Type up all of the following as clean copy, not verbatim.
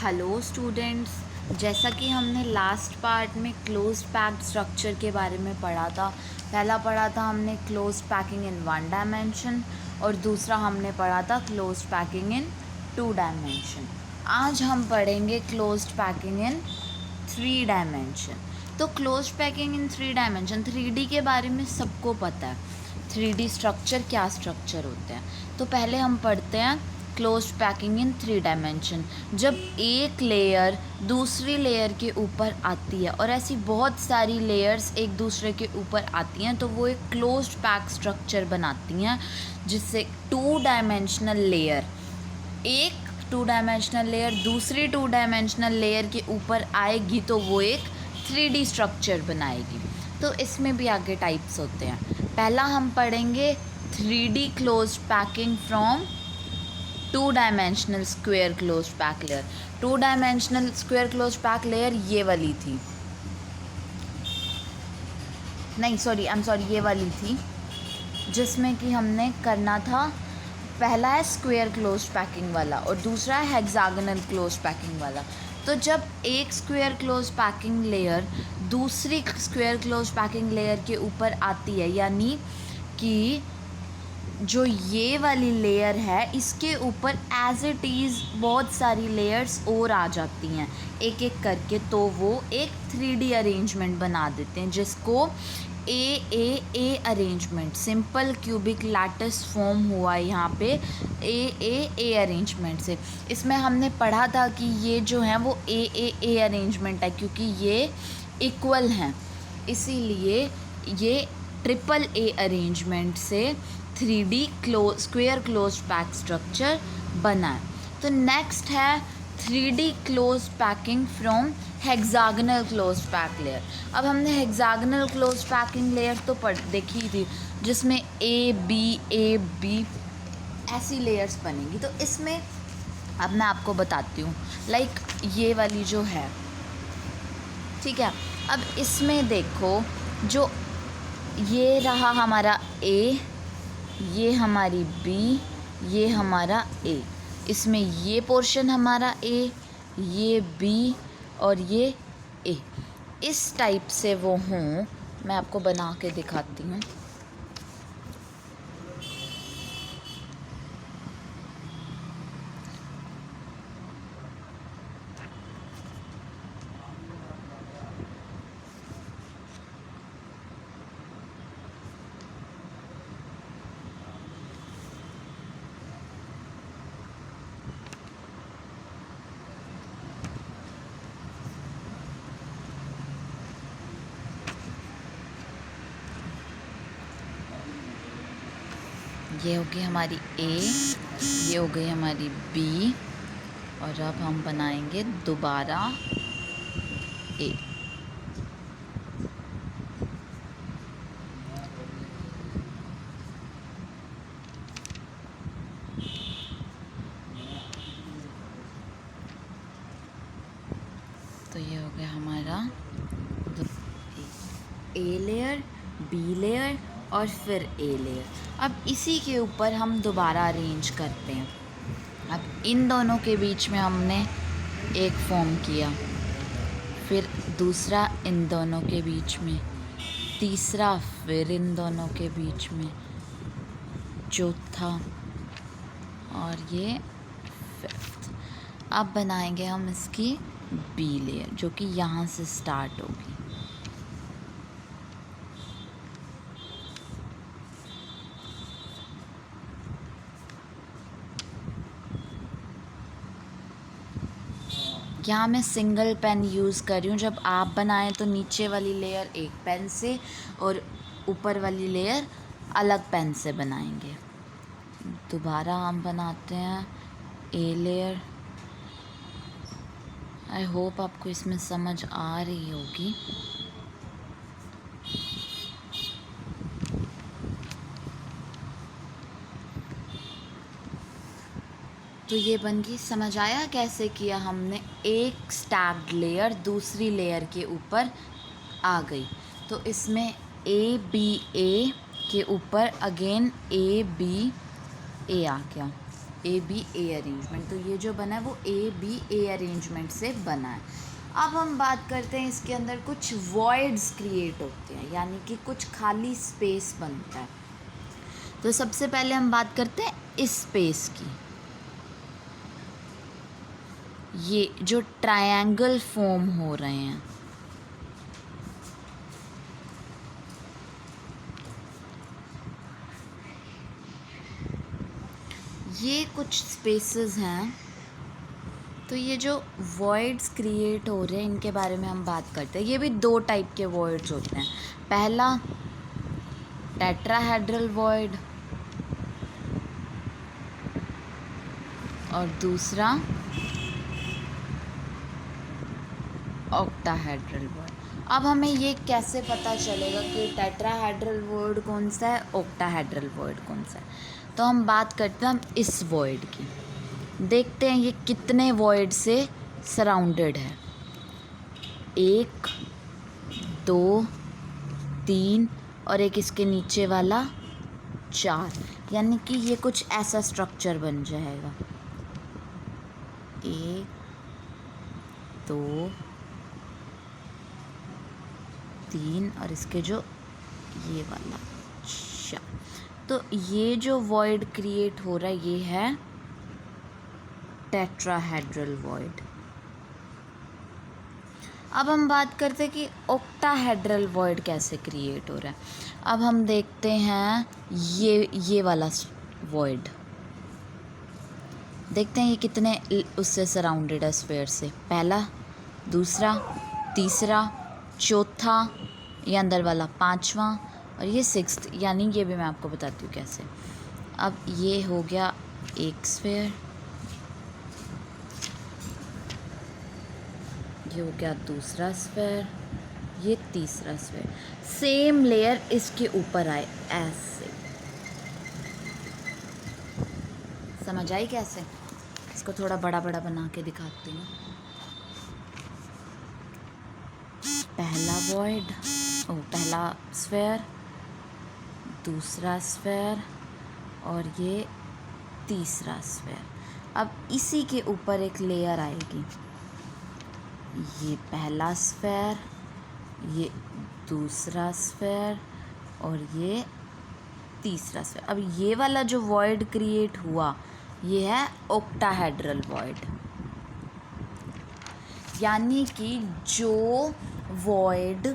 Hello students, जैसा कि हमने लास्ट पार्ट में क्लोज्ड पैक्ड स्ट्रक्चर के बारे में पढ़ा था। पहला पढ़ा था हमने क्लोज्ड पैकिंग इन 1 डायमेंशन और दूसरा हमने पढ़ा था क्लोज्ड पैकिंग इन 2 डायमेंशन। आज हम पढ़ेंगे क्लोज्ड पैकिंग इन 3 डायमेंशन। तो closed packing in 3 dimension, 3D के बारे में सबको पता है। 3D स्ट्रक्चर क्या स्ट्रक्चर होते हैं। तो पहले हम पढ़ते हैं क्लोज्ड पैकिंग इन 3 डायमेंशन। जब एक लेयर दूसरी लेयर के ऊपर आती है और ऐसी बहुत सारी लेयर्स एक दूसरे के ऊपर आती हैं तो वो एक क्लोज्ड पैक स्ट्रक्चर बनाती हैं, जिससे 2 डायमेंशनल लेयर, एक 2 डायमेंशनल लेयर दूसरी 2 डायमेंशनल लेयर के ऊपर आएगी तो वो एक 3D स्ट्रक्चर बनाएगी। तो इसमें भी आगे टाइप्स होते हैं। पहला हम पढ़ेंगे 3D closed packing from 2 dimensional square closed pack layer. 2 dimensional square closed pack layer ये वाली थी, नहीं सॉरी ये वाली थी, जिसमें कि हमने करना था, पहला है स्क्वायर क्लोज्ड पैकिंग वाला और दूसरा है हेक्सागोनल क्लोज्ड पैकिंग वाला। तो जब एक स्क्वायर क्लोज्ड पैकिंग लेयर दूसरी स्क्वायर क्लोज्ड पैकिंग लेयर के ऊपर आती है, यानी कि जो ये वाली लेयर है इसके ऊपर एज इट इज़ बहुत सारी लेयर्स और आ जाती हैं एक एक करके, तो वो एक 3D अरेंजमेंट बना देते हैं, जिसको a arrangement, simple cubic lattice form हुआ यहाँ पे ए अरेंजमेंट से। इसमें हमने पढ़ा था कि ये जो है वो ए अरेंजमेंट है, क्योंकि ये इक्वल हैं, इसीलिए ये ट्रिपल ए अरेंजमेंट से 3D square closed pack structure बना है। तो नेक्स्ट है 3D closed packing from hexagonal closed pack layer. अब हमने हेक्सागोनल क्लोज्ड पैकिंग लेयर तो देखी थी, जिसमें ए बी ऐसी लेयर्स बनेंगी। तो इसमें अब मैं आपको बताती हूँ, लाइक ये वाली जो है, ठीक है। अब इसमें देखो, जो ये रहा हमारा ए, ये हमारी बी, ये हमारा ए, इसमें ये पोर्शन हमारा ए, ये बी और ये ए, इस टाइप से वो हों। मैं आपको बना के दिखाती हूँ। ये हो गई हमारी ए, ये हो गई हमारी बी, और अब हम बनाएंगे दोबारा ए। तो ये हो गया हमारा ए लेयर, बी लेयर और फिर ए लेयर। अब इसी के ऊपर हम दोबारा अरेंज करते हैं। अब इन दोनों के बीच में हमने एक फॉर्म किया, फिर दूसरा इन दोनों के बीच में, तीसरा फिर इन दोनों के बीच में, चौथा और ये फिफ्थ। अब बनाएंगे हम इसकी बी लेयर, जो कि यहाँ से स्टार्ट होगी। यहाँ मैं सिंगल पेन यूज़ कर रही हूँ। जब आप बनाएं तो नीचे वाली लेयर एक पेन से और ऊपर वाली लेयर अलग पेन से बनाएंगे। दोबारा हम बनाते हैं ए लेयर। आई होप आपको इसमें समझ आ रही होगी। तो ये बन गई। समझ आया कैसे किया हमने? एक स्टैक्ड लेयर दूसरी लेयर के ऊपर आ गई, तो इसमें ए बी ए के ऊपर अगेन ए बी ए आ गया। ए अरेंजमेंट। तो ये जो बना है वो ए अरेंजमेंट से बना है। अब हम बात करते हैं इसके अंदर कुछ वॉइड्स क्रिएट होते हैं, यानी कि कुछ खाली स्पेस बनता है। तो सबसे पहले हम बात करते हैं इस स्पेस की। ये जो ट्रायंगल फॉर्म हो रहे हैं, ये कुछ स्पेसेस हैं। तो ये जो वॉइड्स क्रिएट हो रहे हैं इनके बारे में हम बात करते हैं। ये भी दो टाइप के वॉइड्स होते हैं। पहला टेट्राहेड्रल वॉइड और दूसरा ऑक्टाहेड्रल वॉइड। अब हमें ये कैसे पता चलेगा कि टेट्राहेड्रल वॉइड कौन सा है, ऑक्टाहेड्रल वॉइड कौन सा है? तो हम बात करते हैं हम इस वॉइड की। देखते हैं ये कितने वॉइड से सराउंडेड है। 1 2 3 और एक इसके नीचे वाला 4, यानी कि ये कुछ ऐसा स्ट्रक्चर बन जाएगा। 1 2 3 और इसके जो ये वाला 4। तो ये जो वॉइड क्रिएट हो रहा है ये है टेट्राहेड्रल वॉइड। अब हम बात करते हैं कि ऑक्टाहेड्रल वॉइड कैसे क्रिएट हो रहा है। अब हम देखते हैं ये वाला वॉइड। देखते हैं ये कितने उससे सराउंडेड है स्फीयर से। पहला, दूसरा, तीसरा, चौथा, ये अंदर वाला 5वां और ये 6th, यानी ये भी मैं आपको बताती हूँ कैसे। अब ये हो गया एक स्फीयर, ये हो गया दूसरा स्फीयर, ये तीसरा स्फीयर। सेम लेयर इसके ऊपर आए ऐसे। समझ आई कैसे? इसको थोड़ा बड़ा बड़ा बना के दिखाती हूँ। पहला वॉइड, पहला स्फीयर, दूसरा स्फीयर और ये तीसरा स्फीयर। अब इसी के ऊपर एक लेयर आएगी। ये पहला स्फीयर, ये दूसरा स्फीयर और ये तीसरा स्फीयर। अब ये वाला जो वॉइड क्रिएट हुआ ये है ऑक्टाहेड्रल वॉइड, यानी कि जो वॉइड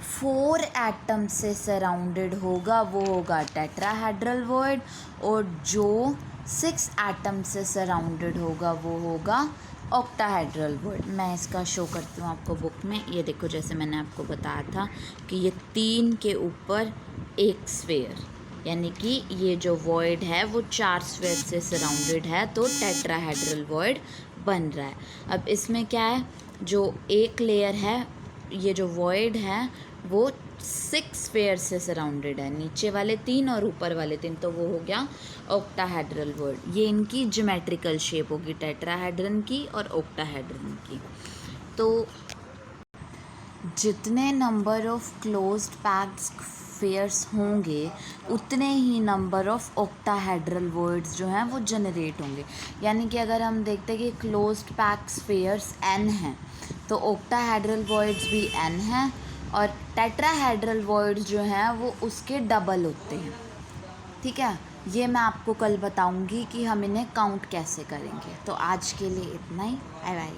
4 एटम से सराउंडेड होगा वो होगा टेट्राहेड्रल वॉइड, और जो 6 एटम से सराउंडेड होगा वो होगा ऑक्टाहेड्रल वॉइड। मैं इसका शो करती हूँ आपको बुक में। ये देखो, जैसे मैंने आपको बताया था कि ये 3 के ऊपर एक स्फीयर, यानी कि ये जो वॉइड है वो 4 स्फीयर से सराउंडेड है, तो टेट्राहेड्रल वॉइड बन रहा है। अब इसमें क्या है, जो एक लेयर है, ये जो वॉइड है वो 6 स्फीयर से सराउंडेड है, नीचे वाले 3 और ऊपर वाले 3, तो वो हो गया ऑक्टाहेड्रल वॉइड। ये इनकी ज्योमेट्रिकल शेप होगी, टेट्राहेड्रन की और ऑक्टाहेड्रन की। तो जितने number of closed packed spheres होंगे उतने ही नंबर ऑफ ऑक्टाहेड्रल वॉइड्स जो हैं वो जनरेट होंगे। यानी कि अगर हम देखते हैं कि क्लोज्ड पैक्ड स्फीयर्स n हैं तो ऑक्टाहेड्रल वॉइड्स भी n हैं, और टेट्राहेड्रल वॉइड्स जो हैं वो उसके डबल होते हैं। ठीक है, ये मैं आपको कल बताऊंगी कि हम इन्हें काउंट कैसे करेंगे। तो आज के लिए इतना ही। Bye bye.